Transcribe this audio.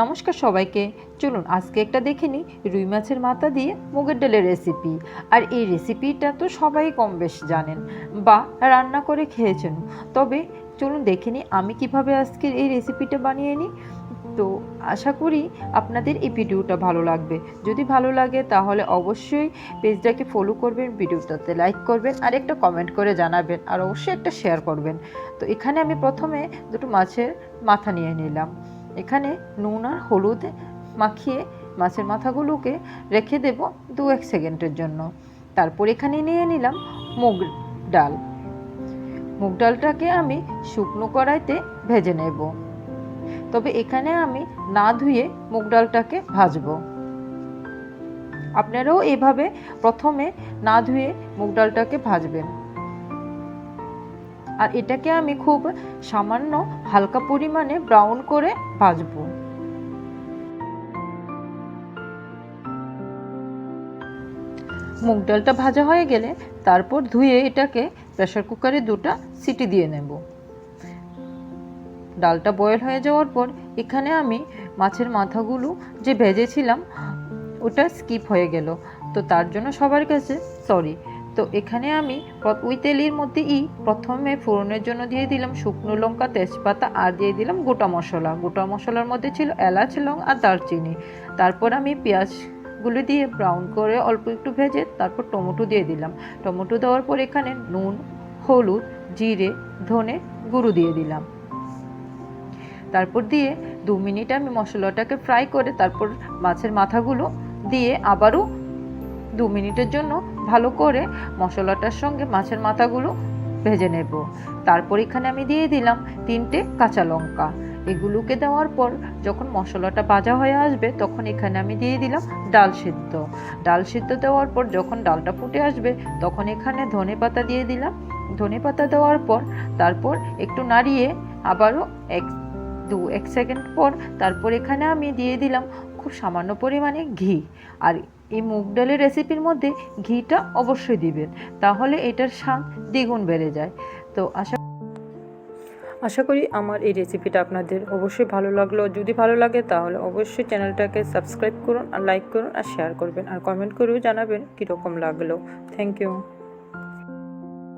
নমস্কার সবাইকে। চলুন আজকে একটা দেখে নিই রুই মাছের মাথা দিয়ে মুগের ডালের রেসিপি। আর এই রেসিপিটা তো সবাই কম বেশ জানেন বা রান্না করে খেয়েছেন। তবে চলুন দেখে নিই আমি কিভাবে আজকে এই রেসিপিটা বানিয়ে নিই। তো আশা করি আপনাদের এই ভিডিওটা ভালো লাগবে। যদি ভালো লাগে তাহলে অবশ্যই পেজটাকে ফলো করবেন, ভিডিওটাতে লাইক করবেন আর একটা কমেন্ট করে জানাবেন, আর অবশ্যই একটা শেয়ার করবেন। তো এখানে আমি প্রথমে দুটো মাছের মাথা নিয়ে নিলাম। এখানে নুন আর হলুদ মাখিয়ে মাছের মাথাগুলোকে রেখে দেব 2-1 সেকেন্ডের জন্য। তারপর এখানে নিয়ে নিলাম মুগ ডাল। মুগ ডালটাকে আমি শুকনো কড়াইতে ভেজে নেব। তবে এখানে আমি না ধুয়ে মুগ ডালটাকে ভাজবো। আপনারাও এভাবে প্রথমে না ধুয়ে মুগ ডালটাকে ভাজবেন। আর এটাকে আমি খুব সামান্য হালকা পরিমাণে ব্রাউন করে ভাজবো। মুগ ডালটা ভাজা হয়ে গেলে তারপর ধুয়ে এটাকে প্রেসার কুকারে 2টা সিটি দিয়ে নেব। ডালটা বয়েল হয়ে যাওয়ার পর এখানে আমি মাছের মাথাগুলো যে ভেজেছিলাম ওটা স্কিপ হয়ে গেল, তো তার জন্য সবার কাছে সরি। তো এখানে আমি ওই তেলের মধ্যেই প্রথমে ফোড়নের জন্য দিয়ে দিলাম শুকনো লঙ্কা, তেজপাতা আর দিয়ে দিলাম গোটা মশলা। গোটা মশলার মধ্যে ছিল এলাচ, লং আর দারচিনি। তারপর আমি পেঁয়াজগুলো দিয়ে ব্রাউন করে অল্প একটু ভেজে তারপর টমেটো দিয়ে দিলাম। টমেটো দেওয়ার পর এখানে নুন, হলুদ, জিরে, ধনে গুঁড়ো দিয়ে দিলাম। তারপর দিয়ে 2 মিনিট আমি মশলাটাকে ফ্রাই করে তারপর মাছের মাথাগুলো দিয়ে আবারও 2 মিনিটের জন্য ভালো করে মশলাটার সঙ্গে মাছের মাথাগুলো ভেজে নেব। তারপর এখানে আমি দিয়ে দিলাম 3টে কাঁচা লঙ্কা। এগুলোকে দেওয়ার পর যখন মশলাটা ভাজা হয়ে আসবে তখন এখানে আমি দিয়ে দিলাম ডাল সিদ্ধ। ডাল সিদ্ধ দেওয়ার পর যখন ডালটা ফুটে আসবে তখন এখানে ধনেপাতা দিয়ে দিলাম। ধনেপাতা দেওয়ার পর তারপর একটু নাড়িয়ে আবারও 1 সেকেন্ড পর তারপর এখানে আমি দিয়ে দিলাম খুব সামান্য পরিমাণে ঘি। আর এই মুগ ডালের রেসিপির মধ্যে ঘিটা অবশ্যই দিবেন, তাহলে এটার স্বাদ দ্বিগুণ বেড়ে যায়। তো আশা করি আমার এই রেসিপিটা আপনাদের অবশ্যই ভালো লাগলো। যদি ভালো লাগে তাহলে অবশ্যই চ্যানেলটাকে সাবস্ক্রাইব করুন আর লাইক করুন আর শেয়ার করবেন আর কমেন্ট করেও জানাবেন কীরকম লাগলো। Thank you.